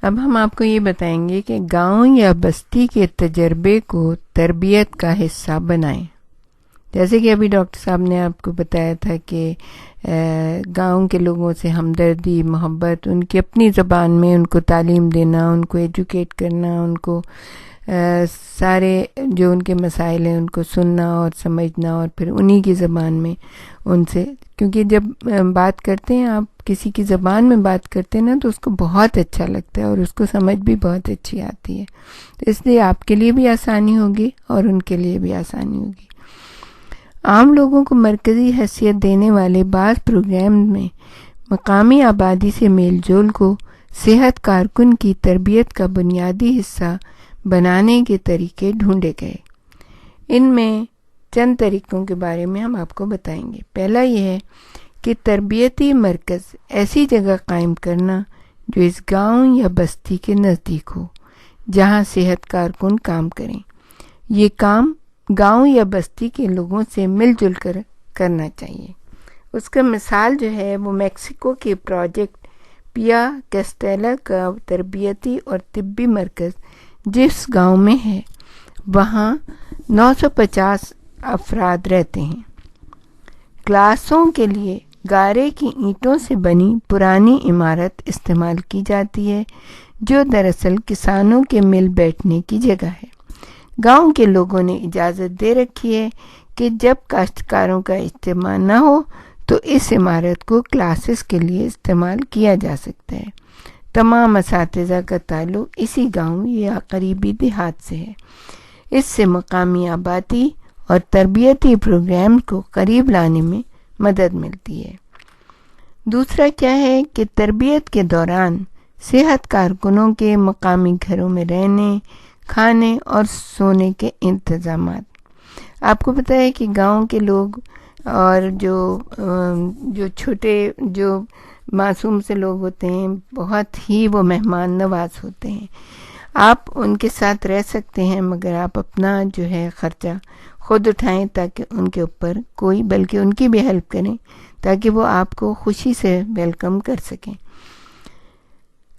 اب ہم آپ کو یہ بتائیں گے کہ گاؤں یا بستی کے تجربے کو تربیت کا حصہ بنائیں. جیسے کہ ابھی ڈاکٹر صاحب نے آپ کو بتایا تھا کہ گاؤں کے لوگوں سے ہمدردی، محبت، ان کی اپنی زبان میں ان کو تعلیم دینا، ان کو ایجوکیٹ کرنا، ان کو سارے جو ان کے مسائل ہیں ان کو سننا اور سمجھنا، اور پھر انہی کی زبان میں ان سے، کیونکہ جب بات کرتے ہیں آپ کسی کی زبان میں بات کرتے ہیں نا تو اس کو بہت اچھا لگتا ہے اور اس کو سمجھ بھی بہت اچھی آتی ہے. تو اس لیے آپ کے لیے بھی آسانی ہوگی اور ان کے لیے بھی آسانی ہوگی. عام لوگوں کو مرکزی حیثیت دینے والے بعض پروگرام میں مقامی آبادی سے میل جول کو صحت کارکن کی تربیت کا بنیادی حصہ بنانے کے طریقے ڈھونڈے گئے. ان میں چند طریقوں کے بارے میں ہم آپ کو بتائیں گے. پہلا یہ ہے کہ تربیتی مرکز ایسی جگہ قائم کرنا جو اس گاؤں یا بستی کے نزدیک ہو جہاں صحت کارکن کام کریں. یہ کام گاؤں یا بستی کے لوگوں سے مل جل کر کرنا چاہیے. اس کا مثال جو ہے وہ میکسیکو کے پروجیکٹ پیا کیسٹیلا کا تربیتی اور طبی مرکز جس گاؤں میں ہے وہاں 950 افراد رہتے ہیں. کلاسوں کے لیے گارے کی اینٹوں سے بنی پرانی عمارت استعمال کی جاتی ہے جو دراصل کسانوں کے مل بیٹھنے کی جگہ ہے. گاؤں کے لوگوں نے اجازت دے رکھی ہے کہ جب کاشتکاروں کا اجتماع نہ ہو تو اس عمارت کو کلاسز کے لیے استعمال کیا جا سکتا ہے. تمام اساتذہ کا تعلق اسی گاؤں یا قریبی دیہات سے ہے. اس سے مقامی آبادی اور تربیتی پروگرام کو قریب لانے میں مدد ملتی ہے. دوسرا کیا ہے کہ تربیت کے دوران صحت کارکنوں کے مقامی گھروں میں رہنے، کھانے اور سونے کے انتظامات. آپ کو پتہ ہے کہ گاؤں کے لوگ اور جو چھوٹے جو معصوم سے لوگ ہوتے ہیں بہت ہی وہ مہمان نواز ہوتے ہیں. آپ ان کے ساتھ رہ سکتے ہیں مگر آپ اپنا جو ہے خرچہ خود اٹھائیں تاکہ ان کے اوپر کوئی، بلکہ ان کی بھی ہیلپ کریں تاکہ وہ آپ کو خوشی سے ویلکم کر سکیں.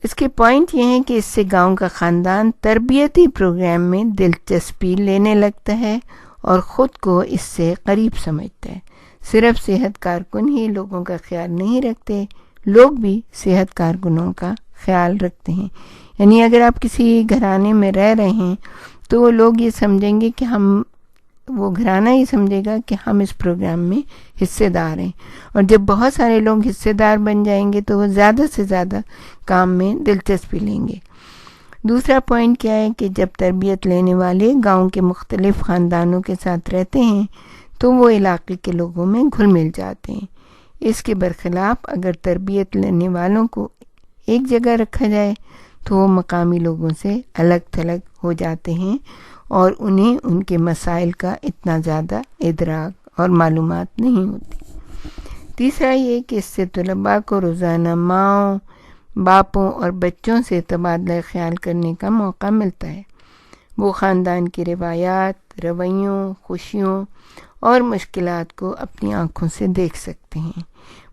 اس کے پوائنٹ یہ ہیں کہ اس سے گاؤں کا خاندان تربیتی پروگرام میں دلچسپی لینے لگتا ہے اور خود کو اس سے قریب سمجھتا ہے. صرف صحت کارکن ہی لوگوں کا خیال نہیں رکھتے، لوگ بھی صحت کارکنوں کا خیال رکھتے ہیں. یعنی اگر آپ کسی گھرانے میں رہ رہے ہیں تو وہ لوگ یہ سمجھیں گے کہ وہ گھرانہ یہ سمجھے گا کہ ہم اس پروگرام میں حصے دار ہیں، اور جب بہت سارے لوگ حصے دار بن جائیں گے تو وہ زیادہ سے زیادہ کام میں دلچسپی لیں گے. دوسرا پوائنٹ کیا ہے کہ جب تربیت لینے والے گاؤں کے مختلف خاندانوں کے ساتھ رہتے ہیں تو وہ علاقے کے لوگوں میں گھل مل جاتے ہیں. اس کے برخلاف اگر تربیت لینے والوں کو ایک جگہ رکھا جائے تو وہ مقامی لوگوں سے الگ تھلگ ہو جاتے ہیں اور انہیں ان کے مسائل کا اتنا زیادہ ادراک اور معلومات نہیں ہوتی. تیسرا یہ کہ اس سے طلباء کو روزانہ ماؤں، باپوں اور بچوں سے تبادلہ خیال کرنے کا موقع ملتا ہے. وہ خاندان کی روایات، رویوں، خوشیوں اور مشکلات کو اپنی آنکھوں سے دیکھ سکتے ہیں.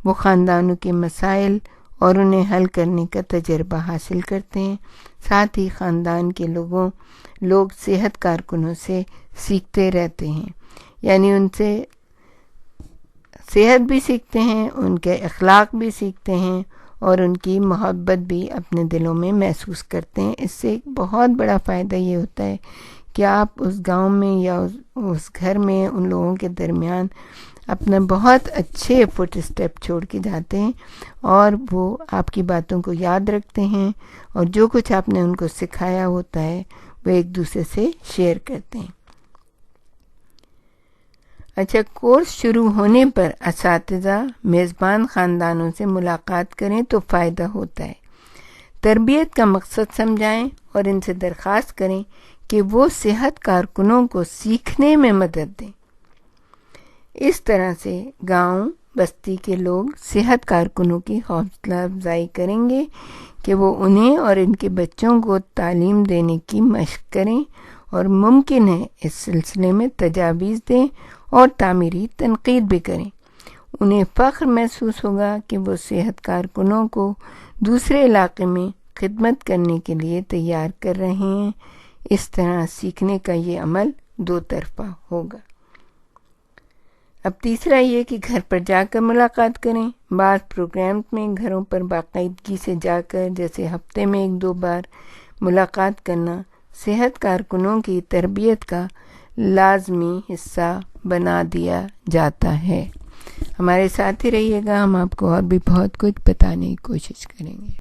وہ خاندانوں کے مسائل اور انہیں حل کرنے کا تجربہ حاصل کرتے ہیں. ساتھ ہی خاندان کے لوگ صحت کارکنوں سے سیکھتے رہتے ہیں، یعنی ان سے صحت بھی سیکھتے ہیں، ان کے اخلاق بھی سیکھتے ہیں اور ان کی محبت بھی اپنے دلوں میں محسوس کرتے ہیں. اس سے ایک بہت بڑا فائدہ یہ ہوتا ہے کہ آپ اس گاؤں میں یا اس گھر میں ان لوگوں کے درمیان اپنا بہت اچھے فٹ اسٹیپ چھوڑ کے جاتے ہیں اور وہ آپ کی باتوں کو یاد رکھتے ہیں اور جو کچھ آپ نے ان کو سکھایا ہوتا ہے وہ ایک دوسرے سے شیئر کرتے ہیں. اچھا، کورس شروع ہونے پر اساتذہ میزبان خاندانوں سے ملاقات کریں تو فائدہ ہوتا ہے. تربیت کا مقصد سمجھائیں اور ان سے درخواست کریں کہ وہ صحت کارکنوں کو سیکھنے میں مدد دیں. اس طرح سے گاؤں بستی کے لوگ صحت کارکنوں کی حوصلہ افزائی کریں گے کہ وہ انہیں اور ان کے بچوں کو تعلیم دینے کی مشق کریں اور ممکن ہے اس سلسلے میں تجاویز دیں اور تعمیری تنقید بھی کریں. انہیں فخر محسوس ہوگا کہ وہ صحت کارکنوں کو دوسرے علاقے میں خدمت کرنے کے لیے تیار کر رہے ہیں۔ اس طرح سیکھنے کا یہ عمل دو طرفہ ہوگا۔ اب تیسرا یہ کہ گھر پر جا کر ملاقات کریں۔ بعض پروگرامز میں گھروں پر باقاعدگی سے جا کر، جیسے ہفتے میں 1-2 بار ملاقات کرنا، صحت کارکنوں کی تربیت کا لازمی حصہ بنا دیا جاتا ہے۔ ہمارے ساتھ ہی رہیے گا، ہم آپ کو اور بھی بہت کچھ بتانے کی کوشش کریں گے۔